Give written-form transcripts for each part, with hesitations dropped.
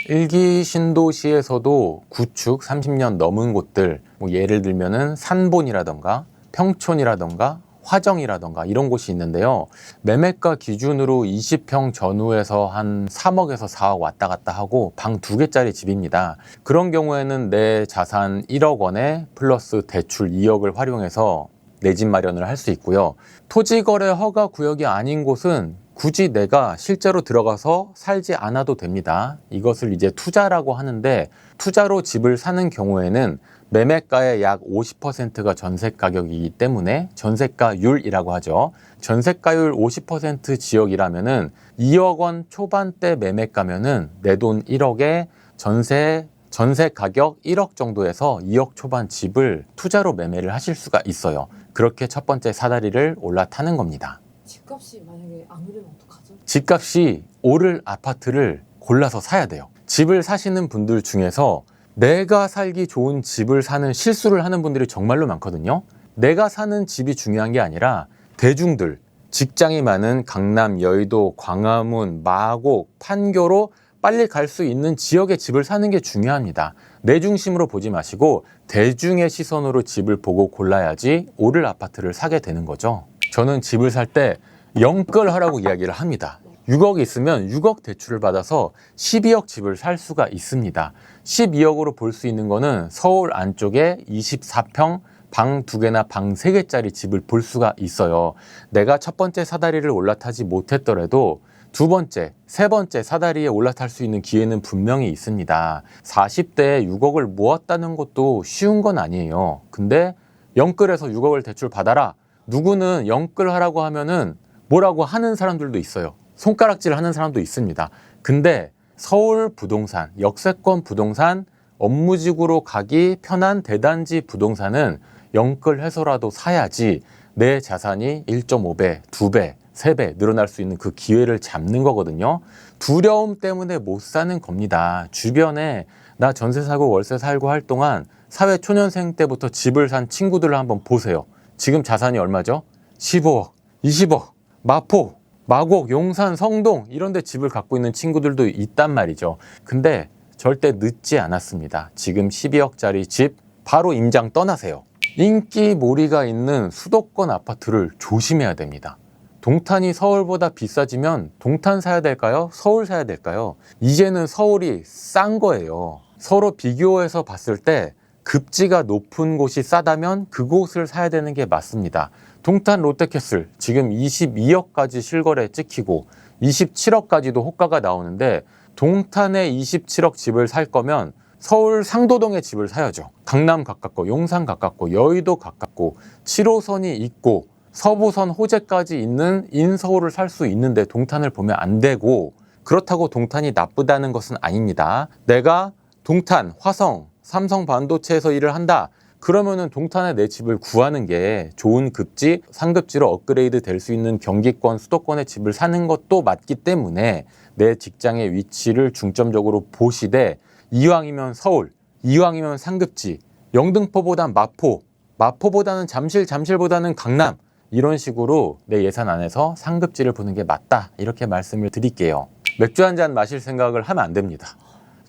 일기 신도시에서도 구축 30년 넘은 곳들, 뭐 예를 들면은 산본이라던가 평촌이라던가 화정이라던가 이런 곳이 있는데요. 매매가 기준으로 20평 전후에서 한 3억에서 4억 왔다 갔다 하고 방 2개짜리 집입니다. 그런 경우에는 내 자산 1억 원에 플러스 대출 2억을 활용해서 내 집 마련을 할 수 있고요. 토지거래 허가 구역이 아닌 곳은 굳이 내가 실제로 들어가서 살지 않아도 됩니다. 이것을 이제 투자라고 하는데, 투자로 집을 사는 경우에는 매매가의 약 50%가 전세 가격이기 때문에 전세가율이라고 하죠. 전세가율 50% 지역이라면은 2억 원 초반대 매매가면은 내 돈 1억에 전세 가격 1억 정도에서 2억 초반 집을 투자로 매매를 하실 수가 있어요. 그렇게 첫 번째 사다리를 올라타는 겁니다. 집값이 만약에 안 오르면 어떡하죠? 집값이 오를 아파트를 골라서 사야 돼요. 집을 사시는 분들 중에서 내가 살기 좋은 집을 사는 실수를 하는 분들이 정말로 많거든요. 내가 사는 집이 중요한 게 아니라 대중들, 직장이 많은 강남, 여의도, 광화문, 마곡, 판교로 빨리 갈 수 있는 지역의 집을 사는 게 중요합니다. 내 중심으로 보지 마시고 대중의 시선으로 집을 보고 골라야지 오를 아파트를 사게 되는 거죠. 저는 집을 살 때 영끌하라고 이야기를 합니다. 6억 있으면 6억 대출을 받아서 12억 집을 살 수가 있습니다. 12억으로 볼 수 있는 거는 서울 안쪽에 24평 방 2개나 방 3개짜리 집을 볼 수가 있어요. 내가 첫 번째 사다리를 올라타지 못했더라도 두 번째, 세 번째 사다리에 올라탈 수 있는 기회는 분명히 있습니다. 40대에 6억을 모았다는 것도 쉬운 건 아니에요. 근데 영끌에서 6억을 대출 받아라. 누구는 영끌하라고 하면은 뭐라고 하는 사람들도 있어요. 손가락질 하는 사람도 있습니다. 근데 서울 부동산, 역세권 부동산, 업무직으로 가기 편한 대단지 부동산은 영끌해서라도 사야지 내 자산이 1.5배, 2배, 3배 늘어날 수 있는 그 기회를 잡는 거거든요. 두려움 때문에 못 사는 겁니다. 주변에 나 전세 사고 월세 살고 할 동안 사회 초년생 때부터 집을 산 친구들을 한번 보세요. 지금 자산이 얼마죠? 15억, 20억, 마포, 마곡, 용산, 성동 이런 데 집을 갖고 있는 친구들도 있단 말이죠. 근데 절대 늦지 않았습니다. 지금 12억짜리 집 바로 임장 떠나세요. 인기몰이가 있는 수도권 아파트를 조심해야 됩니다. 동탄이 서울보다 비싸지면 동탄 사야 될까요? 서울 사야 될까요? 이제는 서울이 싼 거예요. 서로 비교해서 봤을 때 급지가 높은 곳이 싸다면 그곳을 사야 되는 게 맞습니다. 동탄 롯데캐슬 지금 22억까지 실거래 찍히고 27억까지도 호가가 나오는데, 동탄에 27억 집을 살 거면 서울 상도동에 집을 사야죠. 강남 가깝고 용산 가깝고 여의도 가깝고 7호선이 있고 서부선 호재까지 있는 인서울을 살 수 있는데 동탄을 보면 안 되고, 그렇다고 동탄이 나쁘다는 것은 아닙니다. 내가 동탄, 화성, 삼성 반도체에서 일을 한다. 그러면은 동탄에 내 집을 구하는 게 좋은 급지, 상급지로 업그레이드 될 수 있는 경기권, 수도권의 집을 사는 것도 맞기 때문에 내 직장의 위치를 중점적으로 보시되, 이왕이면 서울, 이왕이면 상급지, 영등포보단 마포, 마포보다는 잠실, 잠실보다는 강남, 이런 식으로 내 예산 안에서 상급지를 보는 게 맞다, 이렇게 말씀을 드릴게요. 맥주 한 잔 마실 생각을 하면 안 됩니다.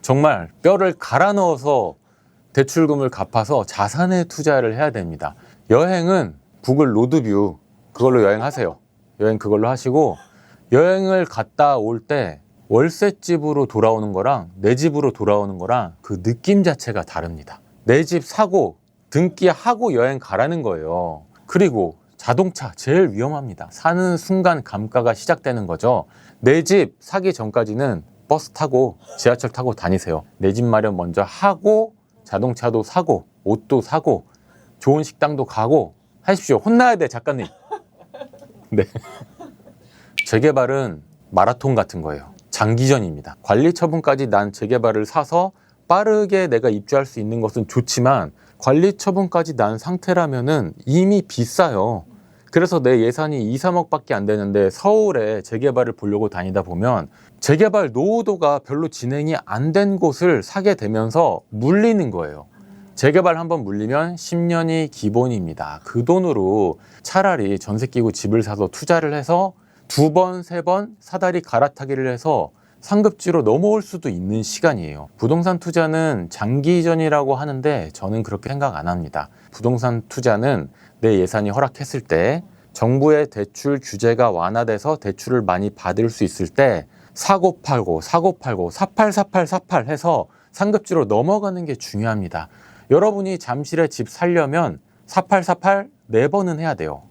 정말 뼈를 갈아 넣어서 대출금을 갚아서 자산에 투자를 해야 됩니다. 여행은 구글 로드뷰 그걸로 여행하세요. 여행 그걸로 하시고, 여행을 갔다 올 때 월세집으로 돌아오는 거랑 내 집으로 돌아오는 거랑 그 느낌 자체가 다릅니다. 내 집 사고 등기하고 여행 가라는 거예요. 그리고 자동차 제일 위험합니다. 사는 순간 감가가 시작되는 거죠. 내 집 사기 전까지는 버스 타고 지하철 타고 다니세요. 내 집 마련 먼저 하고 자동차도 사고 옷도 사고 좋은 식당도 가고 하십시오. 혼나야 돼, 작가님. 네. 재개발은 마라톤 같은 거예요. 장기전입니다. 관리 처분까지 난 재개발을 사서 빠르게 내가 입주할 수 있는 것은 좋지만, 관리 처분까지 난 상태라면은 이미 비싸요. 그래서 내 예산이 2, 3억 밖에 안 되는데 서울에 재개발을 보려고 다니다 보면 재개발 노후도가 별로 진행이 안 된 곳을 사게 되면서 물리는 거예요. 재개발 한번 물리면 10년이 기본입니다. 그 돈으로 차라리 전세 끼고 집을 사서 투자를 해서 2번, 3번 사다리 갈아타기를 해서 상급지로 넘어올 수도 있는 시간이에요. 부동산 투자는 장기전이라고 하는데 저는 그렇게 생각 안 합니다. 부동산 투자는 내 예산이 허락했을 때, 정부의 대출 규제가 완화돼서 대출을 많이 받을 수 있을 때 사고 팔고 사팔 해서 상급지로 넘어가는 게 중요합니다. 여러분이 잠실에 집 살려면 사팔 4번은 해야 돼요.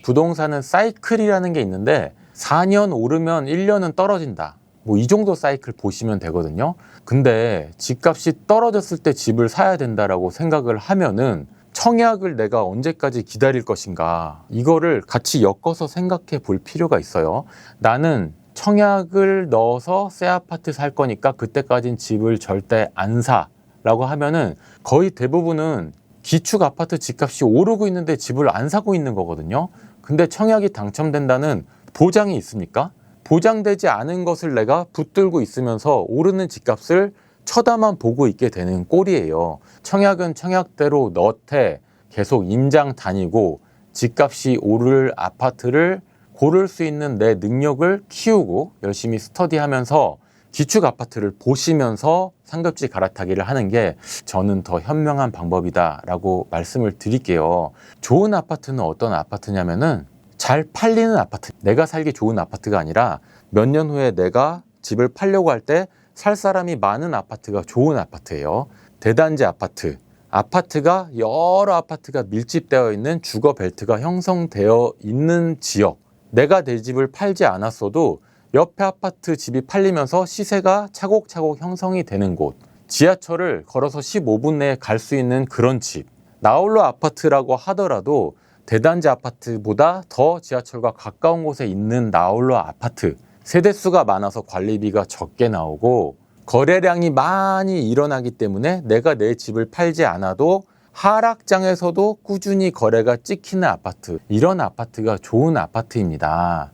부동산은 사이클이라는 게 있는데 4년 오르면 1년은 떨어진다. 뭐 이 정도 사이클 보시면 되거든요. 근데 집값이 떨어졌을 때 집을 사야 된다라고 생각을 하면은 청약을 내가 언제까지 기다릴 것인가, 이거를 같이 엮어서 생각해 볼 필요가 있어요. 나는 청약을 넣어서 새 아파트 살 거니까 그때까진 집을 절대 안 사라고 하면은 거의 대부분은 기축 아파트 집값이 오르고 있는데 집을 안 사고 있는 거거든요. 근데 청약이 당첨된다는 보장이 있습니까? 보장되지 않은 것을 내가 붙들고 있으면서 오르는 집값을 쳐다만 보고 있게 되는 꼴이에요. 청약은 청약대로 넣되 계속 임장 다니고 집값이 오를 아파트를 고를 수 있는 내 능력을 키우고 열심히 스터디하면서 기축 아파트를 보시면서 상급지 갈아타기를 하는 게 저는 더 현명한 방법이다라고 말씀을 드릴게요. 좋은 아파트는 어떤 아파트냐면은 잘 팔리는 아파트, 내가 살기 좋은 아파트가 아니라 몇 년 후에 내가 집을 팔려고 할 때 살 사람이 많은 아파트가 좋은 아파트예요. 대단지 아파트, 아파트가 여러 아파트가 밀집되어 있는 주거 벨트가 형성되어 있는 지역, 내가 내 집을 팔지 않았어도 옆에 아파트 집이 팔리면서 시세가 차곡차곡 형성이 되는 곳, 지하철을 걸어서 15분 내에 갈 수 있는 그런 집, 나홀로 아파트라고 하더라도 대단지 아파트보다 더 지하철과 가까운 곳에 있는 나홀로 아파트, 세대수가 많아서 관리비가 적게 나오고 거래량이 많이 일어나기 때문에 내가 내 집을 팔지 않아도 하락장에서도 꾸준히 거래가 찍히는 아파트, 이런 아파트가 좋은 아파트입니다.